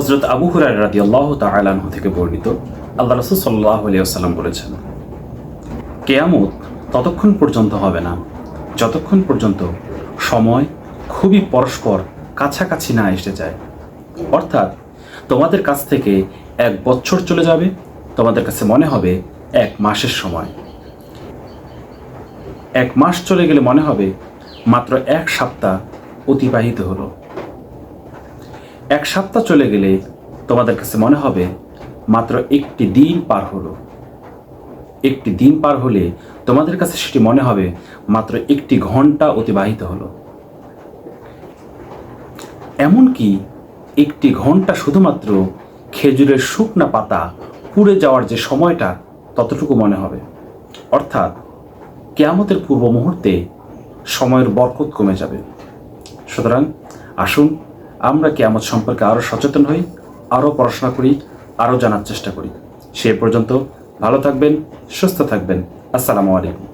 হযরত আবু হুরায়রা রাদিয়াল্লাহু তাআলা আনহু থেকে বর্ণিত, আল্লাহ রাসূল সাল্লাল্লাহু আলাইহি ওয়াসাল্লাম বলেছেন, কিয়ামত ততক্ষণ পর্যন্ত হবে না যতক্ষণ পর্যন্ত সময় খুবই পরস্পর কাছাকাছি না এসে যায়। অর্থাৎ তোমাদের কাছ থেকে 1 বছর চলে যাবে, তোমাদের কাছে মনে হবে 1 মাসের সময়। 1 মাস চলে গেলে মনে হবে মাত্র 1 সপ্তাহ অতিবাহিত হলো। 1 সপ্তাহ চলে গেলে তোমাদের কাছে মনে হবে মাত্র 1টি দিন পার হলো। 1টি দিন পার হলে তোমাদের কাছে সেটি মনে হবে মাত্র 1টি ঘন্টা অতিবাহিত হলো। এমনকি 1টি ঘন্টা শুধুমাত্র খেজুরের শুকনা পাতা পুড়ে যাওয়ার যে সময়টা, ততটুকু মনে হবে। অর্থাৎ কিয়ামতের পূর্ব মুহূর্তে সময়ের বরকত কমে যাবে। সুতরাং আসুন আমরা কিয়ামত সম্পর্কে আরও সচেতন হই, আরও পড়াশোনা করি, আরও জানার চেষ্টা করি। সে পর্যন্ত ভালো থাকবেন, সুস্থ থাকবেন। আসসালামু আলাইকুম।